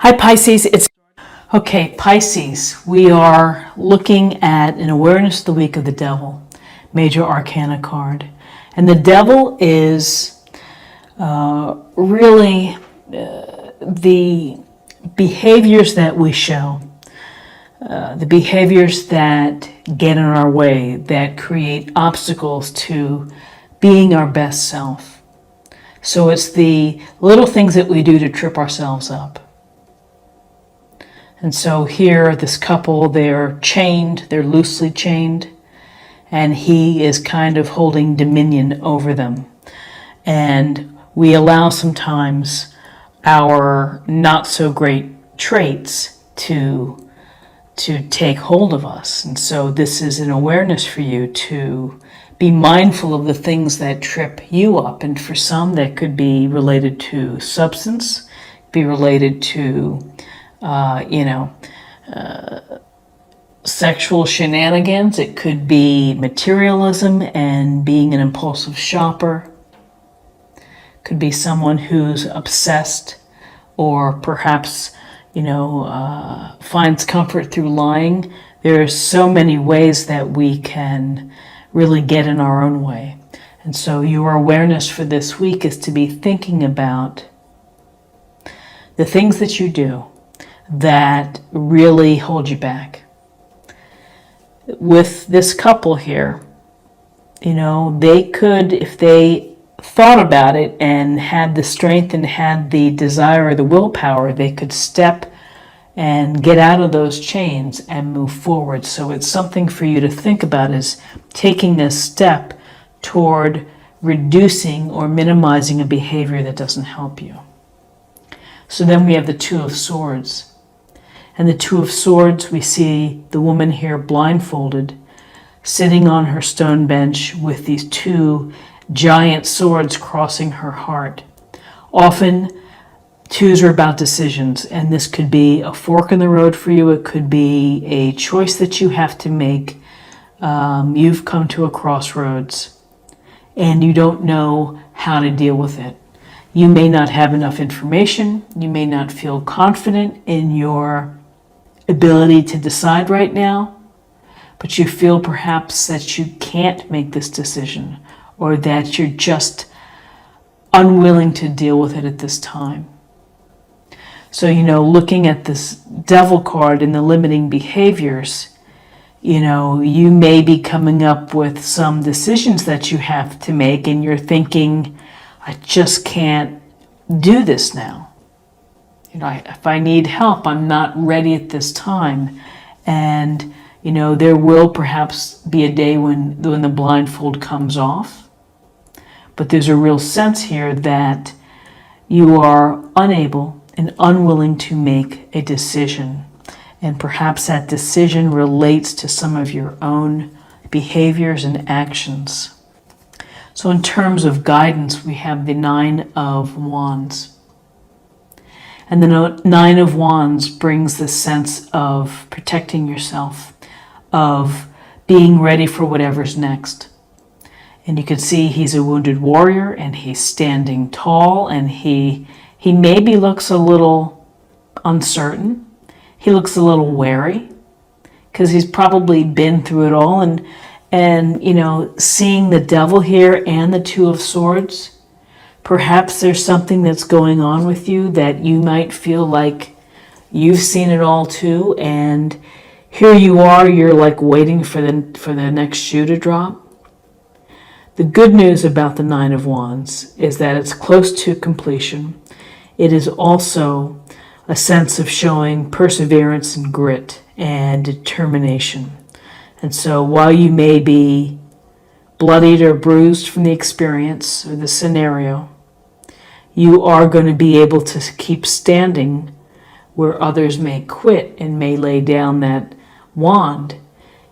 Hi Pisces, okay, Pisces. We are looking at an awareness of the week of the devil, major arcana card. And the devil is really the behaviors that we show, the behaviors that get in our way, that create obstacles to being our best self. So it's the little things that we do to trip ourselves up. And so here, this couple, they're chained, they're loosely chained, and he is kind of holding dominion over them. And we allow sometimes our not so great traits to take hold of us. And so this is an awareness for you to be mindful of the things that trip you up. And for some, that could be related to substance, be related to sexual shenanigans. It could be materialism and being an impulsive shopper. Could be someone who's obsessed or perhaps, finds comfort through lying. There are so many ways that we can really get in our own way. And so your awareness for this week is to be thinking about the things that you do that really hold you back. With this couple here, they could, if they thought about it and had the strength and had the desire or the willpower, they could step and get out of those chains and move forward. So it's something for you to think about, is taking this step toward reducing or minimizing a behavior that doesn't help you. So then we have the Two of Swords. And the Two of Swords, we see the woman here blindfolded, sitting on her stone bench with these two giant swords crossing her heart. Often, twos are about decisions, and this could be a fork in the road for you. It could be a choice that you have to make. You've come to a crossroads, and you don't know how to deal with it. You may not have enough information. You may not feel confident in your ability to decide right now, but you feel perhaps that you can't make this decision, or that you're just unwilling to deal with it at this time. So, looking at this devil card and the limiting behaviors, you may be coming up with some decisions that you have to make, and you're thinking, I just can't do this now. If I need help, I'm not ready at this time. And, there will perhaps be a day when the blindfold comes off. But there's a real sense here that you are unable and unwilling to make a decision. And perhaps that decision relates to some of your own behaviors and actions. So in terms of guidance, we have the Nine of Wands. And the Nine of Wands brings this sense of protecting yourself, of being ready for whatever's next. And you can see he's a wounded warrior, and he's standing tall, and he maybe looks a little uncertain. He looks a little wary because he's probably been through it all. And seeing the devil here and the Two of Swords, perhaps there's something that's going on with you that you might feel like you've seen it all too, and here you are, you're like waiting for the next shoe to drop. The good news about the Nine of Wands is that it's close to completion. It is also a sense of showing perseverance and grit and determination. And so while you may be bloodied or bruised from the experience or the scenario, you are going to be able to keep standing where others may quit and may lay down that wand.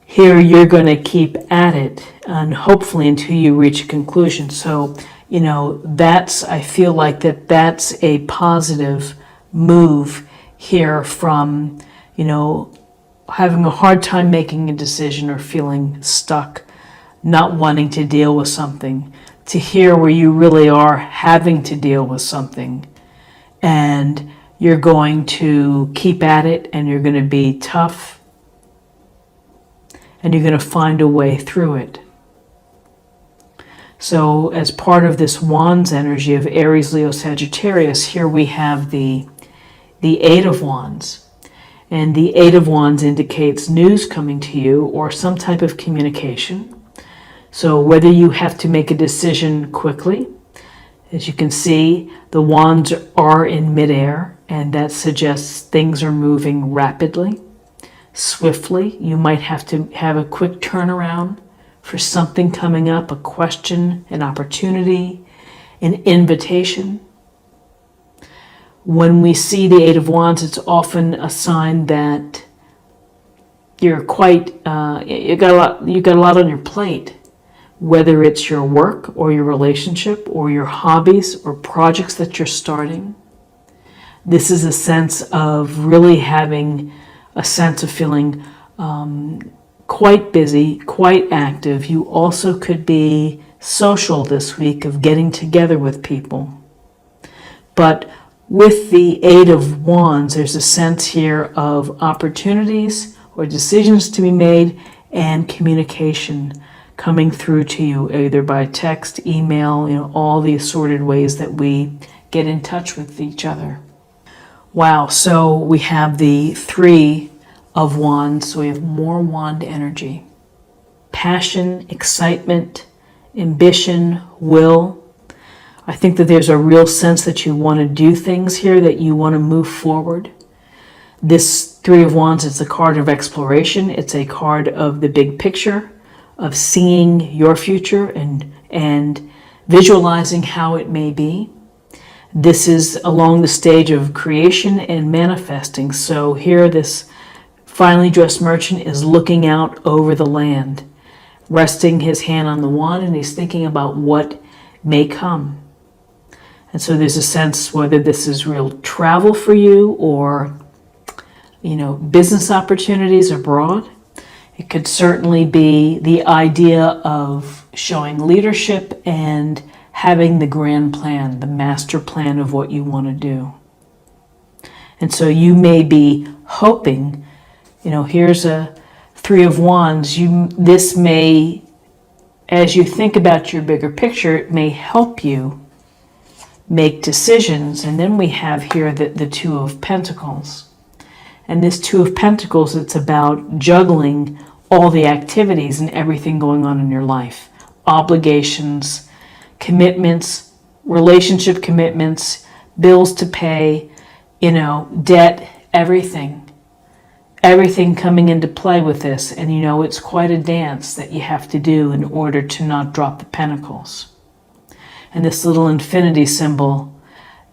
Here you're going to keep at it, and hopefully until you reach a conclusion. So, I feel like that's a positive move here from, having a hard time making a decision or feeling stuck, not wanting to deal with something, to here where you really are having to deal with something, and You're going to keep at it, and you're going to be tough, and you're going to find a way through it. So as part of this Wands energy of Aries, Leo, Sagittarius, here we have the Eight of Wands. And the Eight of Wands indicates news coming to you or some type of communication. So whether you have to make a decision quickly, as you can see, the wands are in midair, and that suggests things are moving rapidly, swiftly. You might have to have a quick turnaround for something coming up, a question, an opportunity, an invitation. When we see the Eight of Wands, it's often a sign that you're quite, you got a lot on your plate, whether it's your work or your relationship or your hobbies or projects that you're starting. This is a sense of really having a sense of feeling quite busy, quite active. You also could be social this week, of getting together with people. But with the Eight of Wands, there's a sense here of opportunities or decisions to be made and communication coming through to you, either by text, email, all the assorted ways that we get in touch with each other. Wow, so we have the Three of Wands, so we have more wand energy. Passion, excitement, ambition, will. I think that there's a real sense that you want to do things here, that you want to move forward. This Three of Wands is a card of exploration. It's a card of the big picture, of seeing your future and visualizing how it may be. This is along the stage of creation and manifesting. So here this finely dressed merchant is looking out over the land, resting his hand on the wand, and he's thinking about what may come. And so there's a sense, whether this is real travel for you or, business opportunities abroad. It could certainly be the idea of showing leadership and having the grand plan, the master plan of what you want to do. And so you may be hoping, here's a Three of Wands. This may, as you think about your bigger picture, it may help you make decisions. And then we have here the Two of Pentacles. And this Two of Pentacles, it's about juggling all the activities and everything going on in your life. Obligations, commitments, relationship commitments, bills to pay, debt, everything. Everything coming into play with this. And it's quite a dance that you have to do in order to not drop the pentacles. And this little infinity symbol,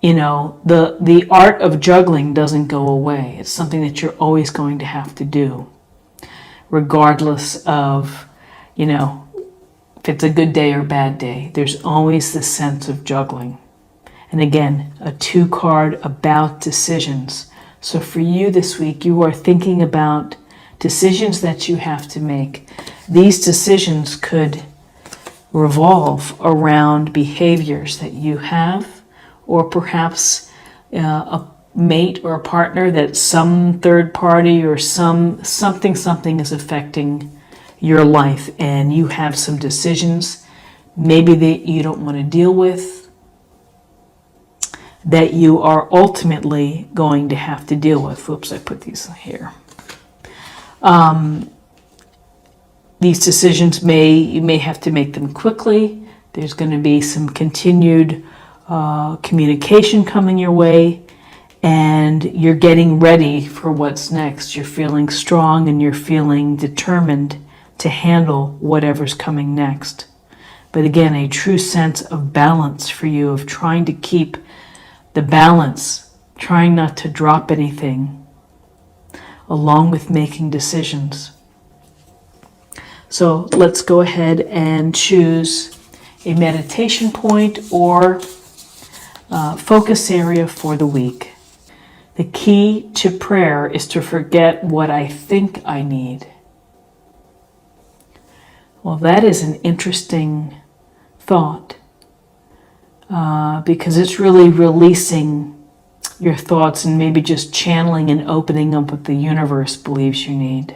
the art of juggling doesn't go away. It's something that you're always going to have to do, regardless of, if it's a good day or bad day. There's always this sense of juggling. And again, a 2 card about decisions. So for you this week, you are thinking about decisions that you have to make. These decisions could revolve around behaviors that you have, or perhaps a mate or a partner that some third party or something is affecting your life, and you have some decisions maybe that you don't want to deal with, that you are ultimately going to have to deal with. Whoops, I put these here. These decisions you may have to make them quickly. There's going to be some continued communication coming your way, and you're getting ready for what's next. You're feeling strong and you're feeling determined to handle whatever's coming next. But again, a true sense of balance for you, of trying to keep the balance, trying not to drop anything, along with making decisions. So let's go ahead and choose a meditation point or focus area for the week. The key to prayer is to forget what I think I need. Well, that is an interesting thought, because it's really releasing your thoughts and maybe just channeling and opening up what the universe believes you need.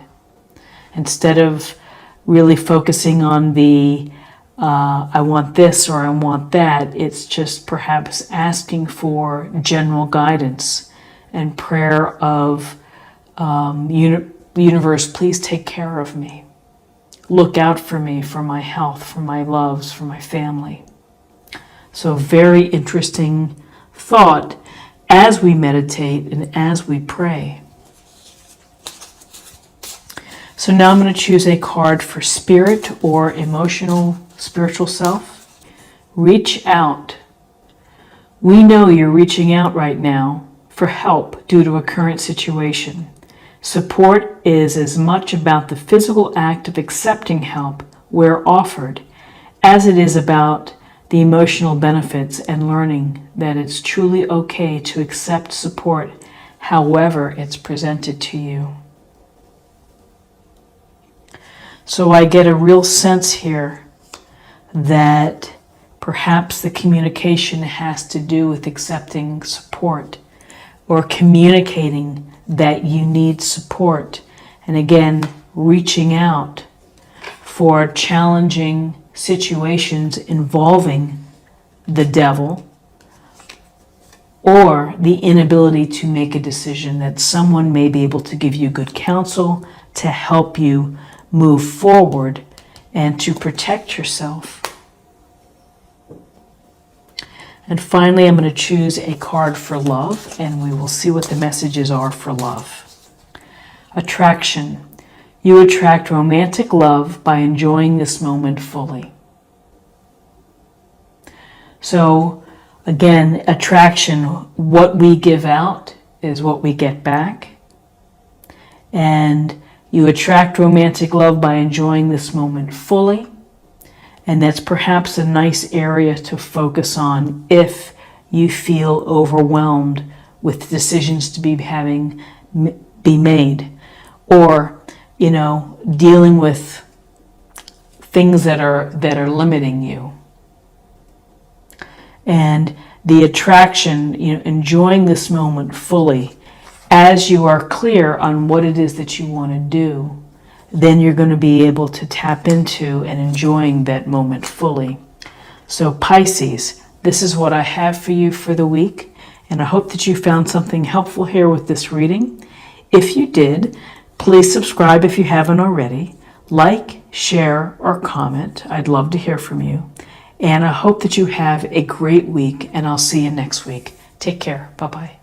Instead of really focusing on the I want this or I want that, it's just perhaps asking for general guidance and prayer of universe, please take care of me. Look out for me, for my health, for my loves, for my family. So very interesting thought as we meditate and as we pray. So now I'm going to choose a card for spirit or emotional spiritual self. Reach out. We know you're reaching out right now for help due to a current situation. Support is as much about the physical act of accepting help where offered as it is about the emotional benefits and learning that it's truly okay to accept support however it's presented to you. So I get a real sense here that perhaps the communication has to do with accepting support or communicating that you need support. And again, reaching out for challenging situations involving the devil or the inability to make a decision, that someone may be able to give you good counsel to help you move forward and to protect yourself. And finally, I'm going to choose a card for love, and we will see what the messages are for love. Attraction. You attract romantic love by enjoying this moment fully. So, again, attraction, what we give out is what we get back. And you attract romantic love by enjoying this moment fully. And that's perhaps a nice area to focus on if you feel overwhelmed with decisions to be made, or dealing with things that are limiting you. And the attraction, enjoying this moment fully, as you are clear on what it is that you want to do, then you're going to be able to tap into and enjoying that moment fully. So Pisces, this is what I have for you for the week, and I hope that you found something helpful here with this reading. If you did, please subscribe if you haven't already. Like, share, or comment. I'd love to hear from you. And I hope that you have a great week, and I'll see you next week. Take care. Bye-bye.